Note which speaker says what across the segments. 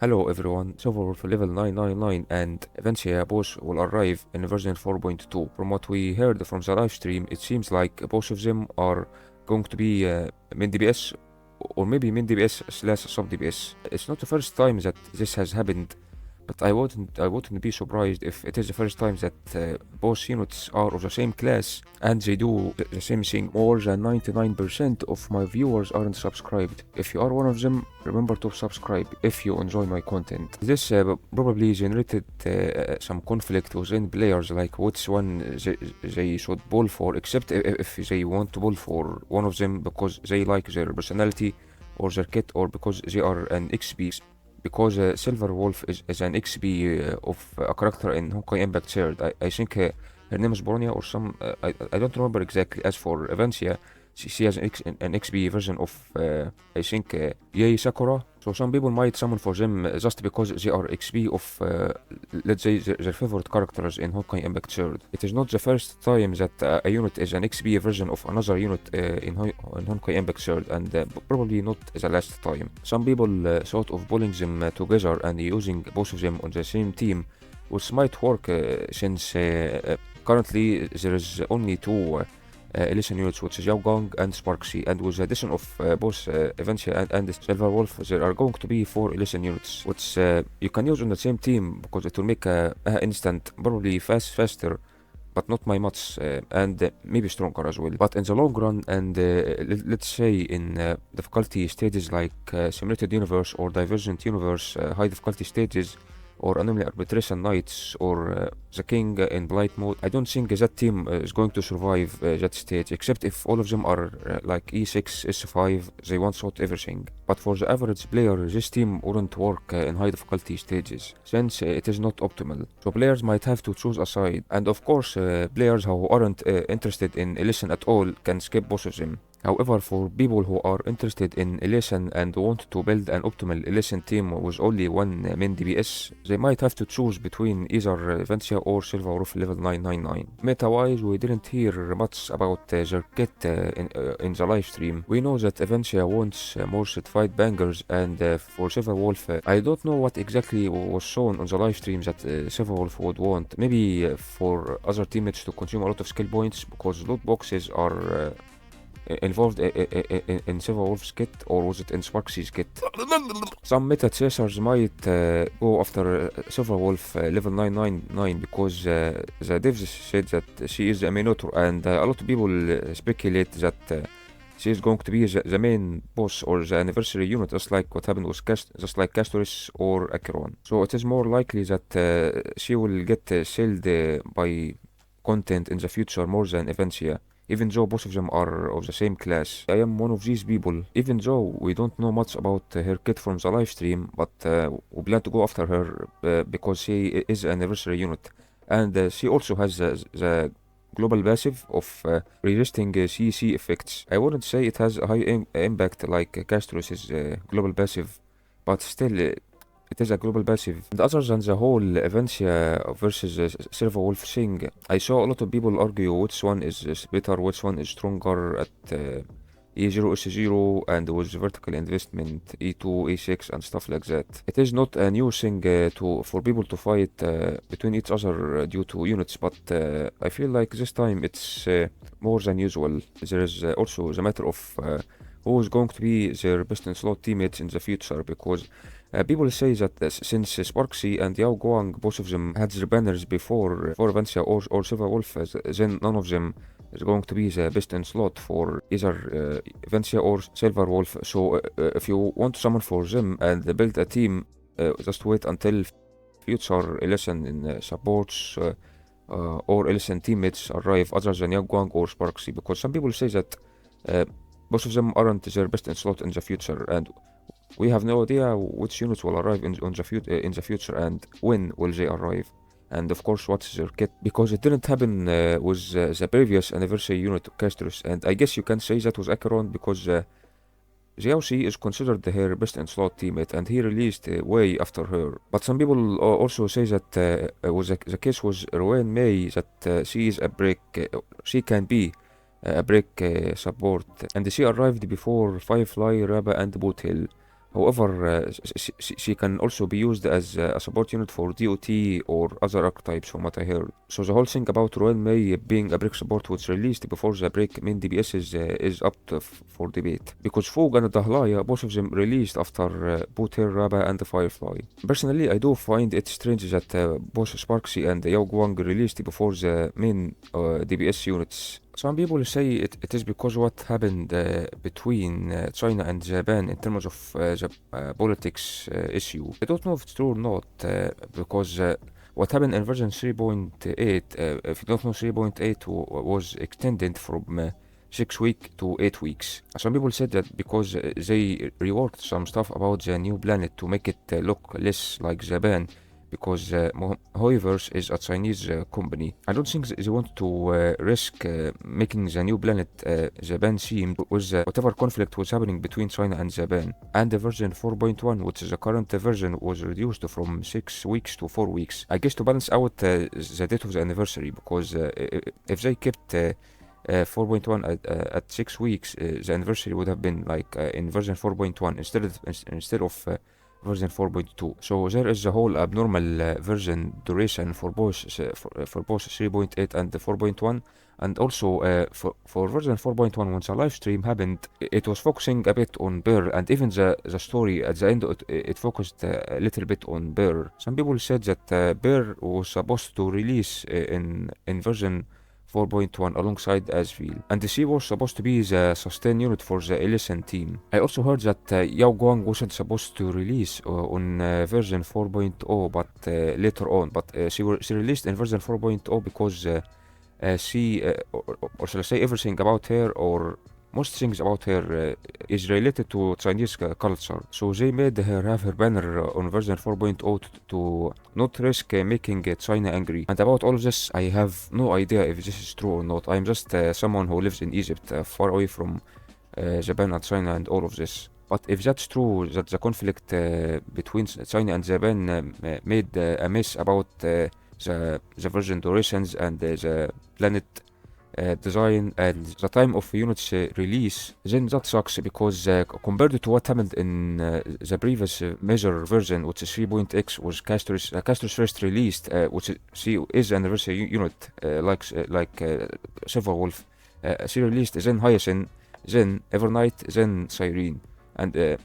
Speaker 1: Hello everyone, Silver for level 999 and eventually a boss will arrive in version 4.2. From what we heard from the live stream, it seems like both of them are going to be main DPS or maybe main DPS slash sub DPS. It's not the first time that this has happened, but I wouldn't be surprised if it is the first time that both units are of the same class and they do the same thing. More than 99% of my viewers aren't subscribed. If you are one of them, remember to subscribe if you enjoy my content. This probably generated some conflict within players, like which one they should pull for, except if they want to pull for one of them because they like their personality or their kit, or because they are an XP. Because Silver Wolf is an XP of a character in Honkai Impact Third. I think her name is Bronya or some. I don't remember exactly. As for Evancia, she has an XP version of I think Yei Sakura. So some people might summon for them just because they are XP of let's say their favorite characters in Honkai Impact Third. It is not the first time that a unit is an XP version of another unit in Honkai Impact Third, and probably not the last time. Some people thought of pulling them together and using both of them on the same team, which might work since currently there is only two Elation units, which is Yaogong and Sparksy, and with the addition of both Eventia and Silver Wolf, there are going to be 4 Elation units, which you can use on the same team because it will make a instant probably faster, but not by much, and maybe stronger as well. But in the long run, and let's say in difficulty stages like Simulated Universe or Divergent Universe, high difficulty stages, or Anomaly Arbitration Knights, or the King in Blight mode, I don't think that team is going to survive that stage, except if all of them are like E6, S5, they one shot everything. But for the average player, this team wouldn't work in high difficulty stages, since it is not optimal. So players might have to choose a side, and of course players who aren't interested in Elation at all can skip both of them. However, for people who are interested in Elation and want to build an optimal Elation team with only one main DPS, they might have to choose between either Ventia or Silver Wolf level 999. Meta-wise, we didn't hear much about their kit in the live stream. We know that Ventia wants more certified bangers, and for Silver Wolf, I don't know what exactly was shown on the live stream that Silver Wolf would want. Maybe for other teammates to consume a lot of skill points, because loot boxes are involved in Silver Wolf's kit, or was it in Sparksy's kit? Some meta chasers might go after Silver Wolf level 999 because the devs said that she is a Minotaur, and a lot of people speculate that she is going to be the main boss or the anniversary unit, just like what happened with just like Castoris or Acheron. So it is more likely that she will get sold by content in the future more than Eventia, even though both of them are of the same class. I am one of these people. Even though we don't know much about her kit from the live stream, but we plan to go after her because she is an anniversary unit, and she also has the global passive of resisting CC effects. I wouldn't say it has a high impact like Castor's global passive, but still it is a global passive. And other than the whole Eventia versus Silver Wolf thing, I saw a lot of people argue which one is better, which one is stronger at E0, S0, and with vertical investment, E2, E6, and stuff like that. It is not a new thing for people to fight between each other due to units, but I feel like this time it's more than usual. There is also the matter of who is going to be their best in slot teammates in the future, because people say that since Sparksy and Yao Guang, both of them had their banners before Vancia or Silver Wolf, then none of them is going to be the best in slot for either Vancia or Silver Wolf. So if you want to summon for them and build a team, just wait until future Elation in supports or Elation teammates arrive other than Yao Guang or Sparksy, because some people say that both of them aren't their best in slot in the future, and we have no idea which units will arrive in the future and when will they arrive, and of course what's their kit, because it didn't happen with the previous anniversary unit of Castros, and I guess you can say that was Acheron because Xiaoxi is considered her best in slot teammate, and he released way after her. But some people also say that was the case was Rowan May, that she is a break, she can be a break support, and she arrived before Firefly, Raba, and Boot Hill. However, she can also be used as a support unit for DOT or other archetypes from what I heard. So the whole thing about Royal May being a break support which released before the break main DPS is up for debate. Because Fog and Dahlaya, both of them released after both Hair Rabba and the Firefly. Personally, I do find it strange that both Sparksy and Yao Guang released before the main DPS units. Some people say it is because what happened between China and Japan in terms of the politics issue. I don't know if it's true or not because what happened in version 3.8, if you don't know, 3.8 was extended from 6 weeks to 8 weeks. Some people said that because they reworked some stuff about the new planet to make it look less like Japan, because Hoiverse is a Chinese company. I don't think they want to risk making the new planet Japan themed with whatever conflict was happening between China and Japan. And the version 4.1, which is the current version, was reduced from 6 weeks to 4 weeks. I guess to balance out the date of the anniversary, because if they kept 4.1 at 6 weeks, the anniversary would have been like in version 4.1 instead of version 4.2. So there is a whole abnormal version duration for both 3.8 and the 4.1. And also for version 4.1, when the live stream happened, it was focusing a bit on Bear, and even the story at the end it focused a little bit on Bear. Some people said that Bear was supposed to release in version 4.1 alongside Asfield, and she was supposed to be the sustain unit for the Elation team. I also heard that Yao Guang wasn't supposed to release on version 4.0 but later on, but she released in version 4.0 because she, or shall I say, everything about her, or most things about her is related to Chinese culture. So they made her have her banner on version 4.0 to not risk making China angry. And about all of this, I have no idea if this is true or not. I'm just someone who lives in Egypt, far away from Japan and China and all of this. But if that's true, that the conflict between China and Japan made a mess about the version durations and the planet design and the time of units release, then that sucks, because compared to what happened in the previous major version, which is 3.x, was Castor's first released, which is an anniversary unit like Silverwolf. She released then Hyacinth, then Evernight, then Cyrene, and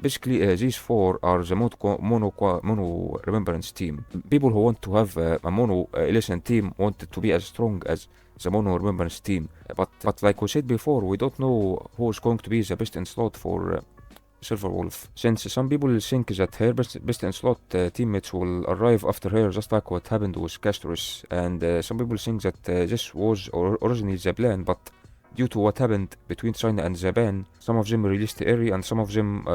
Speaker 1: basically these four are the mono remembrance team. People who want to have a mono Elation team want it to be as strong as the mono remembrance team, but like we said before, we don't know who's going to be the best in slot for Silverwolf, since some people think that her best in slot teammates will arrive after her, just like what happened with Castorus, and some people think that this was originally the plan, but due to what happened between China and Japan, some of them released early and some of them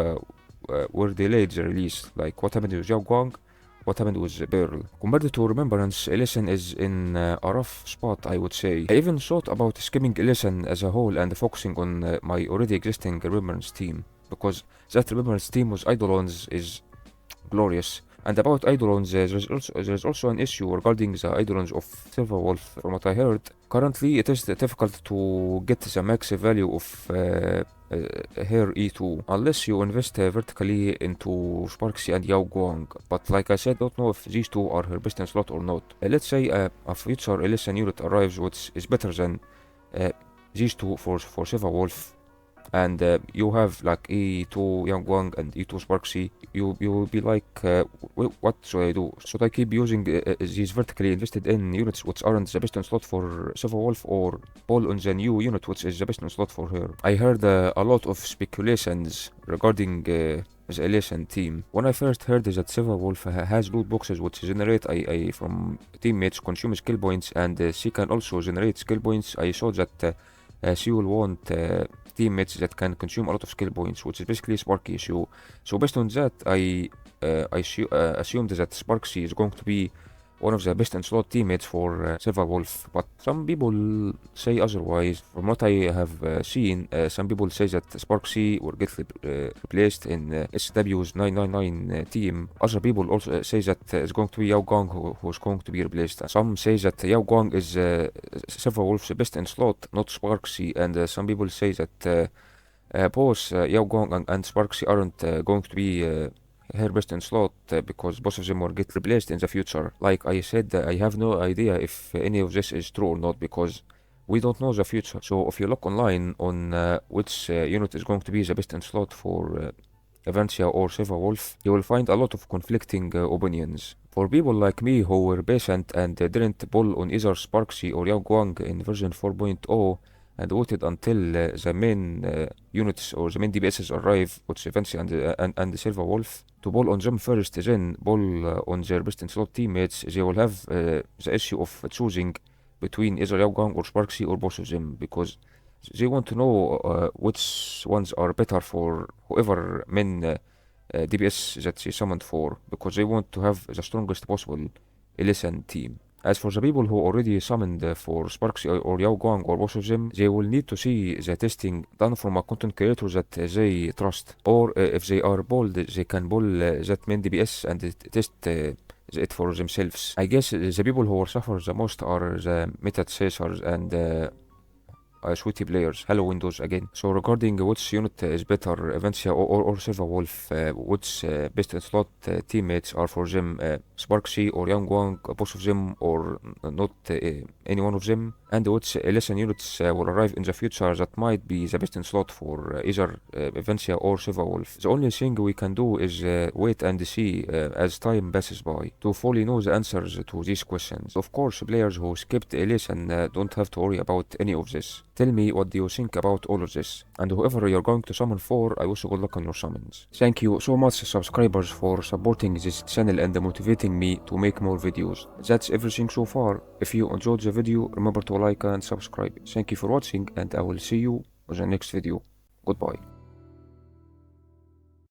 Speaker 1: were delayed the release, like what happened with Zhao Guang, what happened with Pearl. Compared to Remembrance, Elation is in a rough spot, I would say. I even thought about skipping Elation as a whole and focusing on my already existing Remembrance team, because that Remembrance team with Eidolons is glorious. And about Eidolons, there's also an issue regarding the Eidolons of Silverwolf. From what I heard, currently it is difficult to get the max value of her E2 unless you invest vertically into Sparksy and Yao Guang. But like I said, don't know if these two are her best in slot or not. Let's say a future Elation unit arrives which is better than these two for Silverwolf, and you have like E2 Yang Guang and E2 Sparksy, you will be like, what should I do? Should I keep using these vertically invested in units which aren't the best in slot for Silverwolf, or pull on the new unit which is the best in slot for her? I heard a lot of speculations regarding the Elation team. When I first heard that Silverwolf has loot boxes which generate from teammates consume skill points, and she can also generate skill points, I saw that she will want teammates that can consume a lot of skill points, which is basically Sparky. So based on that, I assumed that Sparksy is going to be one of the best in slot teammates for Silverwolf, but some people say otherwise. From what I have seen, some people say that Sparksy will get replaced in SW's 999 team. Other people also say that it's going to be Yao Guang who's going to be replaced. Some say that Yao Guang is Silverwolf's best in slot, not Sparksy, and some people say that Both Yao Guang and Sparksy aren't going to be her best in slot because both of them will get replaced in the future. Like I said, I have no idea if any of this is true or not because we don't know the future. So if you look online on which unit is going to be the best in slot for Avancia or Seva Wolf, you will find a lot of conflicting opinions. For people like me who were patient and didn't pull on either Sparksy or Yao Guang in version 4.0 and waited until the main units or the main DPSs arrive, which Avancia and Silva Wolf, to pull on them first, then pull on their best in slot teammates, they will have the issue of choosing between either Yao Guang or Sparksy or both of them because they want to know which ones are better for whoever main DPS that they summoned for because they want to have the strongest possible Elation team. As for the people who already summoned for Sparksy or Yao Guang or both of them, they will need to see the testing done from a content creator that they trust. Or if they are bold, they can pull that main DPS and test it for themselves. I guess the people who will suffer the most are the meta chasers and sweetie players. Hello Windows again. So regarding which unit is better, Avancia or Silva Wolf, which best in slot teammates are for them, Sparksy or Yang Guang, both of them or not any one of them, and which lesson units will arrive in the future that might be the best in slot for either Avancia or Silva Wolf. The only thing we can do is wait and see as time passes by to fully know the answers to these questions. Of course, players who skipped Elation don't have to worry about any of this. Tell me what do you think about all of this, and whoever you're going to summon for, I wish you good luck on your summons. Thank you so much subscribers for supporting this channel and motivating me to make more videos. That's everything so far. If you enjoyed the video, remember to like and subscribe. Thank you for watching and I will see you in the next video. Goodbye.